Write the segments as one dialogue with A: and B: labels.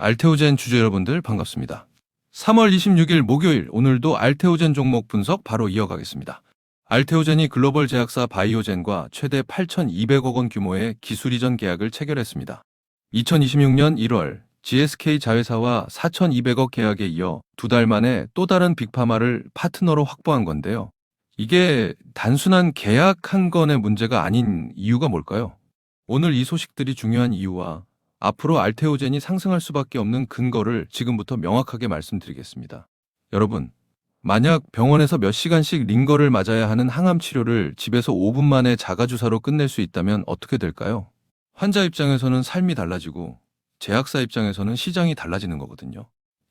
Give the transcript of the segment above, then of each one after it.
A: 알테오젠 주주 여러분들 반갑습니다. 3월 26일 목요일 오늘도 알테오젠 종목 분석 바로 이어가겠습니다. 알테오젠이 글로벌 제약사 바이오젠과 최대 8,200억 원 규모의 기술 이전 계약을 체결했습니다. 2026년 1월 GSK 자회사와 4,200억 계약에 이어 2달 만에 또 다른 빅파마를 파트너로 확보한 건데요. 이게 단순한 계약 한 건의 문제가 아닌 이유가 뭘까요? 오늘 이 소식들이 중요한 이유와 앞으로 알테오젠이 상승할 수밖에 없는 근거를 지금부터 명확하게 말씀드리겠습니다. 여러분, 만약 병원에서 몇 시간씩 링거를 맞아야 하는 항암 치료를 집에서 5분 만에 자가주사로 끝낼 수 있다면 어떻게 될까요? 환자 입장에서는 삶이 달라지고 제약사 입장에서는 시장이 달라지는 거거든요.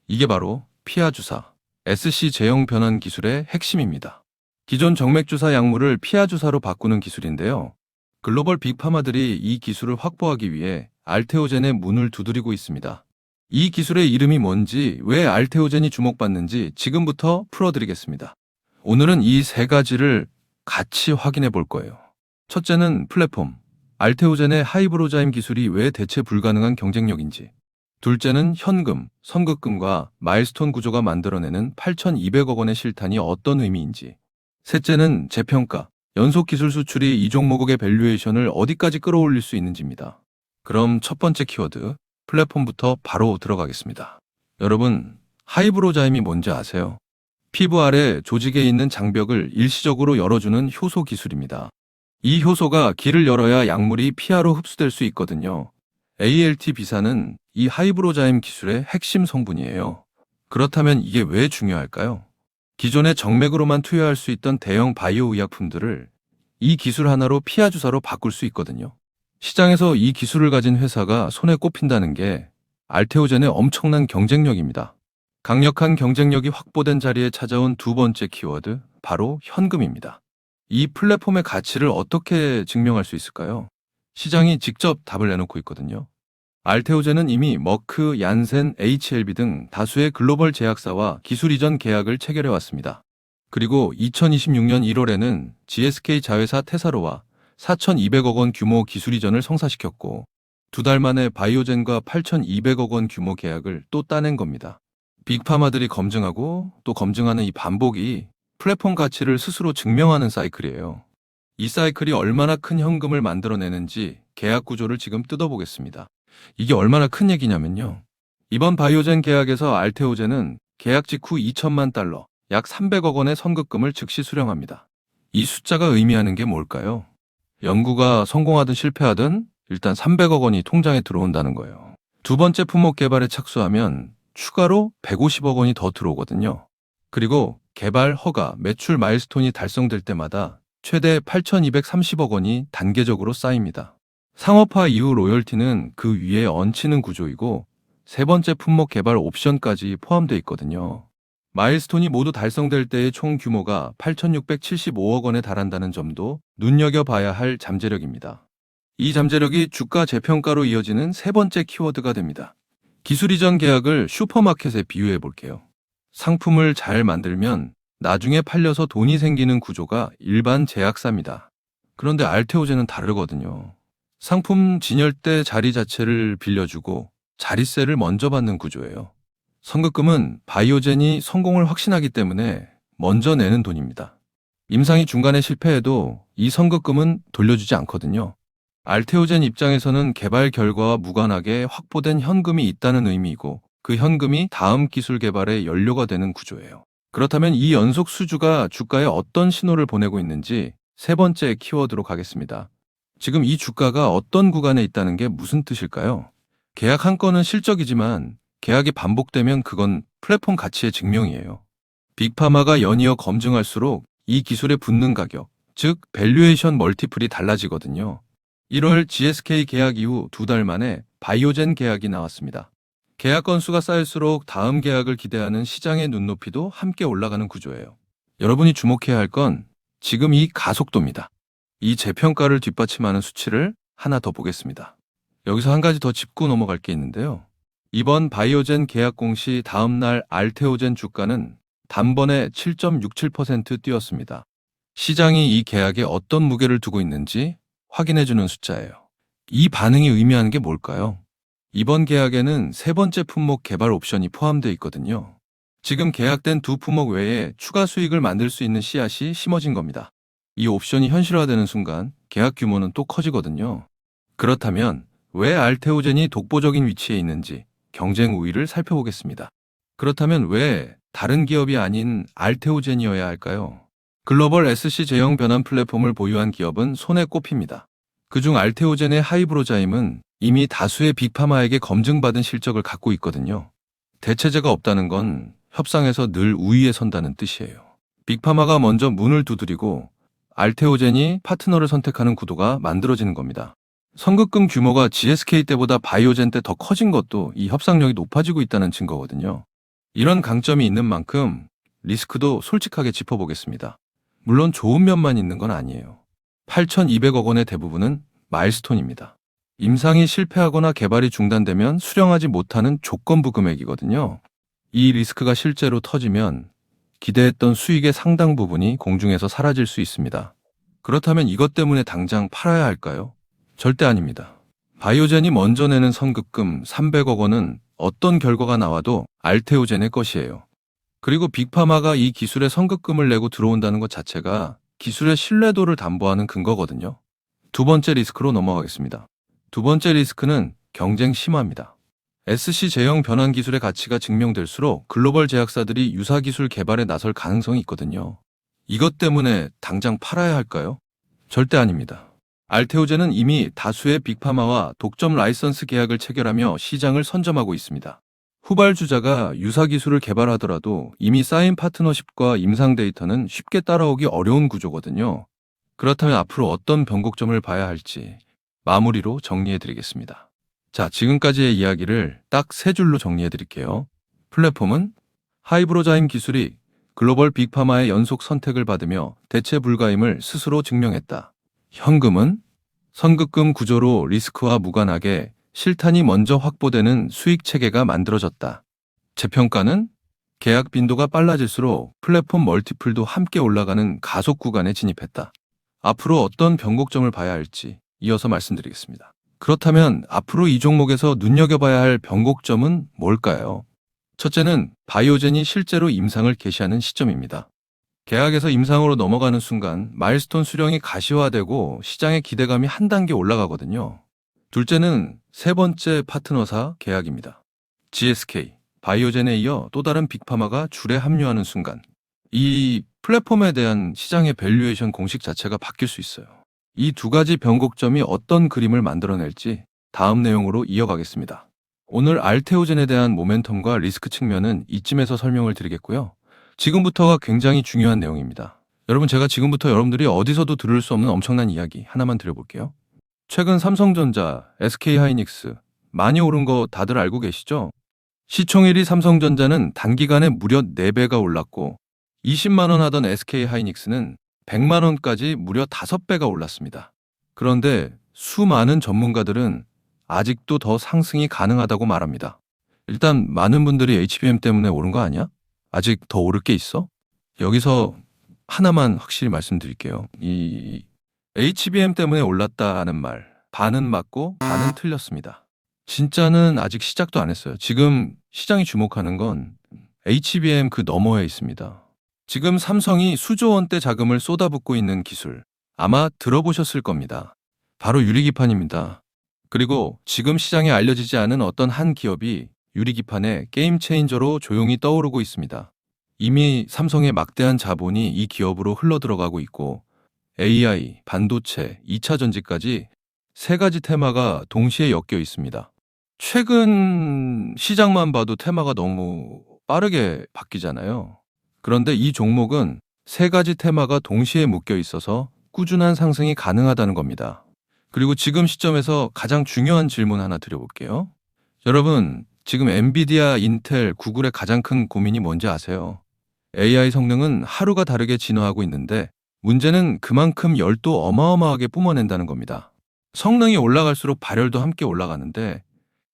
A: 이게 바로 피하주사, SC 제형 변환 기술의 핵심입니다. 기존 정맥주사 약물을 피하주사로 바꾸는 기술인데요. 글로벌 빅파마들이 이 기술을 확보하기 위해 알테오젠의 문을 두드리고 있습니다. 이 기술의 이름이 뭔지, 왜 알테오젠이 주목받는지 지금부터 풀어드리겠습니다. 오늘은 이 세 가지를 같이 확인해 볼 거예요. 첫째는 플랫폼, 알테오젠의 하이브로자임 기술이 왜 대체 불가능한 경쟁력인지. 둘째는 현금, 선급금과 마일스톤 구조가 만들어내는 8,200억 원의 실탄이 어떤 의미인지. 셋째는 재평가, 연속 기술 수출이 이 종목의 밸류에이션을 어디까지 끌어올릴 수 있는지입니다. 그럼 첫 번째 키워드, 플랫폼부터 바로 들어가겠습니다. 여러분, 하이브로자임이 뭔지 아세요? 피부 아래 조직에 있는 장벽을 일시적으로 열어주는 효소 기술입니다. 이 효소가 길을 열어야 약물이 피하로 흡수될 수 있거든요. ALT 비사는 이 하이브로자임 기술의 핵심 성분이에요. 그렇다면 이게 왜 중요할까요? 기존의 정맥으로만 투여할 수 있던 대형 바이오 의약품들을 이 기술 하나로 피하주사로 바꿀 수 있거든요. 시장에서 이 기술을 가진 회사가 손에 꼽힌다는 게 알테오젠의 엄청난 경쟁력입니다. 강력한 경쟁력이 확보된 자리에 찾아온 두 번째 키워드, 바로 현금입니다. 이 플랫폼의 가치를 어떻게 증명할 수 있을까요? 시장이 직접 답을 내놓고 있거든요. 알테오젠은 이미 머크, 얀센, HLB 등 다수의 글로벌 제약사와 기술 이전 계약을 체결해 왔습니다. 그리고 2026년 1월에는 GSK 자회사 테사로와 4,200억 원 규모 기술 이전을 성사시켰고 2달 만에 바이오젠과 8,200억 원 규모 계약을 또 따낸 겁니다. 빅파마들이 검증하고 또 검증하는 이 반복이 플랫폼 가치를 스스로 증명하는 사이클이에요. 이 사이클이 얼마나 큰 현금을 만들어내는지 계약 구조를 지금 뜯어보겠습니다. 이게 얼마나 큰 얘기냐면요. 이번 바이오젠 계약에서 알테오젠은 계약 직후 2천만 달러, 약 300억 원의 선급금을 즉시 수령합니다. 이 숫자가 의미하는 게 뭘까요? 연구가 성공하든 실패하든 일단 300억 원이 통장에 들어온다는 거예요. 두 번째 품목 개발에 착수하면 추가로 150억 원이 더 들어오거든요. 그리고 개발 허가, 매출 마일스톤이 달성될 때마다 최대 8,230억 원이 단계적으로 쌓입니다. 상업화 이후 로열티는 그 위에 얹히는 구조이고 세 번째 품목 개발 옵션까지 포함되어 있거든요. 마일스톤이 모두 달성될 때의 총 규모가 8,675억 원에 달한다는 점도 눈여겨봐야 할 잠재력입니다. 이 잠재력이 주가 재평가로 이어지는 세 번째 키워드가 됩니다. 기술 이전 계약을 슈퍼마켓에 비유해 볼게요. 상품을 잘 만들면 나중에 팔려서 돈이 생기는 구조가 일반 제약사입니다. 그런데 알테오젠은 다르거든요. 상품 진열 때 자리 자체를 빌려주고 자리세를 먼저 받는 구조예요. 선급금은 바이오젠이 성공을 확신하기 때문에 먼저 내는 돈입니다. 임상이 중간에 실패해도 이 선급금은 돌려주지 않거든요. 알테오젠 입장에서는 개발 결과와 무관하게 확보된 현금이 있다는 의미이고 그 현금이 다음 기술 개발의 연료가 되는 구조예요. 그렇다면 이 연속 수주가 주가에 어떤 신호를 보내고 있는지 세 번째 키워드로 가겠습니다. 지금 이 주가가 어떤 구간에 있다는 게 무슨 뜻일까요? 계약 한 건은 실적이지만 계약이 반복되면 그건 플랫폼 가치의 증명이에요. 빅파마가 연이어 검증할수록 이 기술에 붙는 가격, 즉 밸류에이션 멀티플이 달라지거든요. 1월 GSK 계약 이후 2달 만에 바이오젠 계약이 나왔습니다. 계약 건수가 쌓일수록 다음 계약을 기대하는 시장의 눈높이도 함께 올라가는 구조예요. 여러분이 주목해야 할 건 지금 이 가속도입니다. 이 재평가를 뒷받침하는 수치를 하나 더 보겠습니다. 여기서 한 가지 더 짚고 넘어갈 게 있는데요. 이번 바이오젠 계약 공시 다음 날 알테오젠 주가는 단번에 7.67% 뛰었습니다. 시장이 이 계약에 어떤 무게를 두고 있는지 확인해주는 숫자예요. 이 반응이 의미하는 게 뭘까요? 이번 계약에는 세 번째 품목 개발 옵션이 포함되어 있거든요. 지금 계약된 두 품목 외에 추가 수익을 만들 수 있는 씨앗이 심어진 겁니다. 이 옵션이 현실화되는 순간 계약 규모는 또 커지거든요. 그렇다면 왜 알테오젠이 독보적인 위치에 있는지 경쟁 우위를 살펴보겠습니다. 그렇다면 왜 다른 기업이 아닌 알테오젠이어야 할까요? 글로벌 SC 제형 변환 플랫폼을 보유한 기업은 손에 꼽힙니다. 그중 알테오젠의 하이브로자임은 이미 다수의 빅파마에게 검증받은 실적을 갖고 있거든요. 대체제가 없다는 건 협상에서 늘 우위에 선다는 뜻이에요. 빅파마가 먼저 문을 두드리고 알테오젠이 파트너를 선택하는 구도가 만들어지는 겁니다. 선급금 규모가 GSK 때보다 바이오젠 때 더 커진 것도 이 협상력이 높아지고 있다는 증거거든요. 이런 강점이 있는 만큼 리스크도 솔직하게 짚어보겠습니다. 물론 좋은 면만 있는 건 아니에요. 8,200억 원의 대부분은 마일스톤입니다. 임상이 실패하거나 개발이 중단되면 수령하지 못하는 조건부 금액이거든요. 이 리스크가 실제로 터지면 기대했던 수익의 상당 부분이 공중에서 사라질 수 있습니다. 그렇다면 이것 때문에 당장 팔아야 할까요? 절대 아닙니다. 바이오젠이 먼저 내는 선급금 300억 원은 어떤 결과가 나와도 알테오젠의 것이에요. 그리고 빅파마가 이 기술에 선급금을 내고 들어온다는 것 자체가 기술의 신뢰도를 담보하는 근거거든요. 두 번째 리스크로 넘어가겠습니다. 두 번째 리스크는 경쟁 심화입니다. SC 제형 변환 기술의 가치가 증명될수록 글로벌 제약사들이 유사 기술 개발에 나설 가능성이 있거든요. 이것 때문에 당장 팔아야 할까요? 절대 아닙니다. 알테오젠은 이미 다수의 빅파마와 독점 라이선스 계약을 체결하며 시장을 선점하고 있습니다. 후발주자가 유사 기술을 개발하더라도 이미 쌓인 파트너십과 임상 데이터는 쉽게 따라오기 어려운 구조거든요. 그렇다면 앞으로 어떤 변곡점을 봐야 할지 마무리로 정리해드리겠습니다. 자, 지금까지의 이야기를 딱 세 줄로 정리해드릴게요. 플랫폼은 하이브로자임 기술이 글로벌 빅파마의 연속 선택을 받으며 대체 불가임을 스스로 증명했다. 현금은 선급금 구조로 리스크와 무관하게 실탄이 먼저 확보되는 수익 체계가 만들어졌다. 재평가는 계약 빈도가 빨라질수록 플랫폼 멀티플도 함께 올라가는 가속 구간에 진입했다. 앞으로 어떤 변곡점을 봐야 할지 이어서 말씀드리겠습니다. 그렇다면 앞으로 이 종목에서 눈여겨봐야 할 변곡점은 뭘까요? 첫째는 바이오젠이 실제로 임상을 개시하는 시점입니다. 계약에서 임상으로 넘어가는 순간 마일스톤 수령이 가시화되고 시장의 기대감이 한 단계 올라가거든요. 둘째는 세 번째 파트너사 계약입니다. GSK, 바이오젠에 이어 또 다른 빅파마가 줄에 합류하는 순간 이 플랫폼에 대한 시장의 밸류에이션 공식 자체가 바뀔 수 있어요. 이 두 가지 변곡점이 어떤 그림을 만들어낼지 다음 내용으로 이어가겠습니다. 오늘 알테오젠에 대한 모멘텀과 리스크 측면은 이쯤에서 설명을 드리겠고요. 지금부터가 굉장히 중요한 내용입니다. 여러분, 제가 지금부터 여러분들이 어디서도 들을 수 없는 엄청난 이야기 하나만 드려볼게요. 최근 삼성전자, SK하이닉스 많이 오른 거 다들 알고 계시죠? 시총 1위 삼성전자는 단기간에 무려 4배가 올랐고 20만 원 하던 SK하이닉스는 100만 원까지 무려 5배가 올랐습니다. 그런데 수많은 전문가들은 아직도 더 상승이 가능하다고 말합니다. 일단 많은 분들이 HBM 때문에 오른 거 아니야? 아직 더 오를 게 있어? 여기서 하나만 확실히 말씀드릴게요. 이 HBM 때문에 올랐다는 말, 반은 맞고 반은 틀렸습니다. 진짜는 아직 시작도 안 했어요. 지금 시장이 주목하는 건 HBM 그 너머에 있습니다. 지금 삼성이 수조 원대 자금을 쏟아붓고 있는 기술, 아마 들어보셨을 겁니다. 바로 유리기판입니다. 그리고 지금 시장에 알려지지 않은 어떤 한 기업이 유리기판의 게임 체인저로 조용히 떠오르고 있습니다. 이미 삼성의 막대한 자본이 이 기업으로 흘러들어가고 있고 AI, 반도체, 2차 전지까지 세 가지 테마가 동시에 엮여 있습니다. 최근 시장만 봐도 테마가 너무 빠르게 바뀌잖아요. 그런데 이 종목은 세 가지 테마가 동시에 묶여 있어서 꾸준한 상승이 가능하다는 겁니다. 그리고 지금 시점에서 가장 중요한 질문 하나 드려볼게요. 여러분, 지금 엔비디아, 인텔, 구글의 가장 큰 고민이 뭔지 아세요? AI 성능은 하루가 다르게 진화하고 있는데 문제는 그만큼 열도 어마어마하게 뿜어낸다는 겁니다. 성능이 올라갈수록 발열도 함께 올라가는데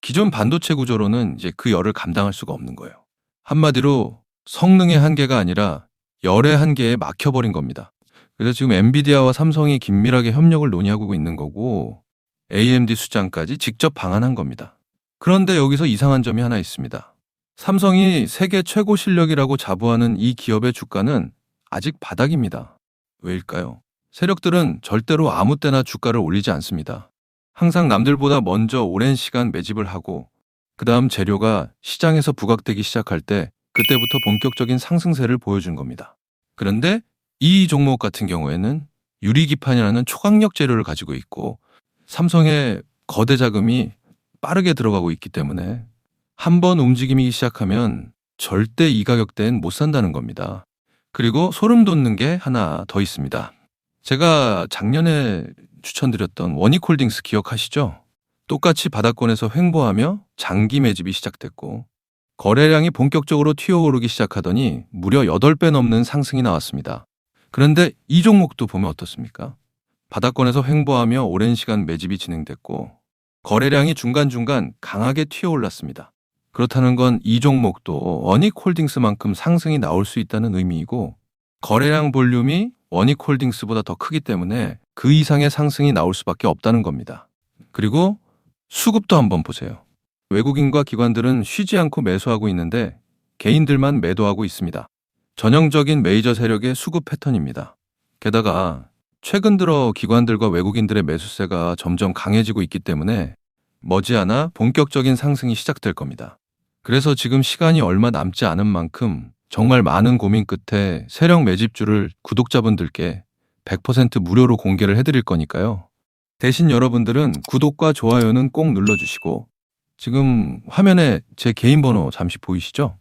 A: 기존 반도체 구조로는 이제 그 열을 감당할 수가 없는 거예요. 한마디로 성능의 한계가 아니라 열의 한계에 막혀버린 겁니다. 그래서 지금 엔비디아와 삼성이 긴밀하게 협력을 논의하고 있는 거고 AMD 수장까지 직접 방한한 겁니다. 그런데 여기서 이상한 점이 하나 있습니다. 삼성이 세계 최고 실력이라고 자부하는 이 기업의 주가는 아직 바닥입니다. 왜일까요? 세력들은 절대로 아무 때나 주가를 올리지 않습니다. 항상 남들보다 먼저 오랜 시간 매집을 하고 그 다음 재료가 시장에서 부각되기 시작할 때 그때부터 본격적인 상승세를 보여준 겁니다. 그런데 이 종목 같은 경우에는 유리기판이라는 초강력 재료를 가지고 있고 삼성의 거대 자금이 빠르게 들어가고 있기 때문에 한번 움직임이 시작하면 절대 이 가격대엔 못 산다는 겁니다. 그리고 소름 돋는 게 하나 더 있습니다. 제가 작년에 추천드렸던 원익홀딩스 기억하시죠? 똑같이 바닥권에서 횡보하며 장기 매집이 시작됐고 거래량이 본격적으로 튀어오르기 시작하더니 무려 8배 넘는 상승이 나왔습니다. 그런데 이 종목도 보면 어떻습니까? 바닥권에서 횡보하며 오랜 시간 매집이 진행됐고 거래량이 중간중간 강하게 튀어올랐습니다. 그렇다는 건 이 종목도 원익홀딩스만큼 상승이 나올 수 있다는 의미이고 거래량 볼륨이 원익홀딩스보다 더 크기 때문에 그 이상의 상승이 나올 수밖에 없다는 겁니다. 그리고 수급도 한번 보세요. 외국인과 기관들은 쉬지 않고 매수하고 있는데 개인들만 매도하고 있습니다. 전형적인 메이저 세력의 수급 패턴입니다. 게다가 최근 들어 기관들과 외국인들의 매수세가 점점 강해지고 있기 때문에 머지않아 본격적인 상승이 시작될 겁니다. 그래서 지금 시간이 얼마 남지 않은 만큼 정말 많은 고민 끝에 세력 매집주를 구독자분들께 100% 무료로 공개를 해드릴 거니까요. 대신 여러분들은 구독과 좋아요는 꼭 눌러주시고 지금 화면에 제 개인 번호 잠시 보이시죠?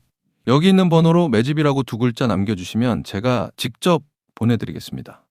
A: 여기 있는 번호로 매집이라고 2글자 남겨주시면 제가 직접 보내드리겠습니다.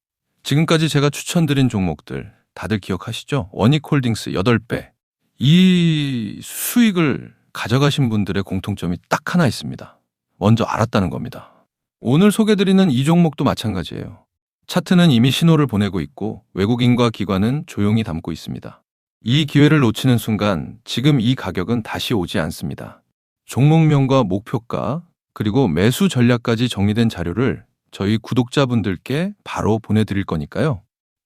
A: 지금까지 제가 추천드린 종목들 다들 기억하시죠? 원익홀딩스 8배. 이 수익을 가져가신 분들의 공통점이 딱 하나 있습니다. 먼저 알았다는 겁니다. 오늘 소개드리는 이 종목도 마찬가지예요. 차트는 이미 신호를 보내고 있고 외국인과 기관은 조용히 담고 있습니다. 이 기회를 놓치는 순간 지금 이 가격은 다시 오지 않습니다. 종목명과 목표가 그리고 매수 전략까지 정리된 자료를 저희 구독자분들께 바로 보내드릴 거니까요.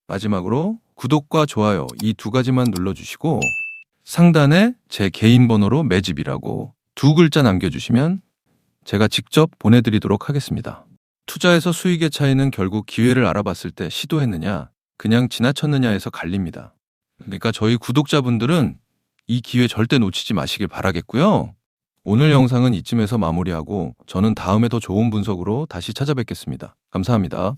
A: 마지막으로 구독과 좋아요 이 2가지만 눌러주시고 상단에 제 개인 번호로 매집이라고 2글자 남겨주시면 제가 직접 보내드리도록 하겠습니다. 투자에서 수익의 차이는 결국 기회를 알아봤을 때 시도했느냐, 그냥 지나쳤느냐에서 갈립니다. 그러니까 저희 구독자분들은 이 기회 절대 놓치지 마시길 바라겠고요. 오늘 영상은 이쯤에서 마무리하고 저는 다음에 더 좋은 분석으로 다시 찾아뵙겠습니다. 감사합니다.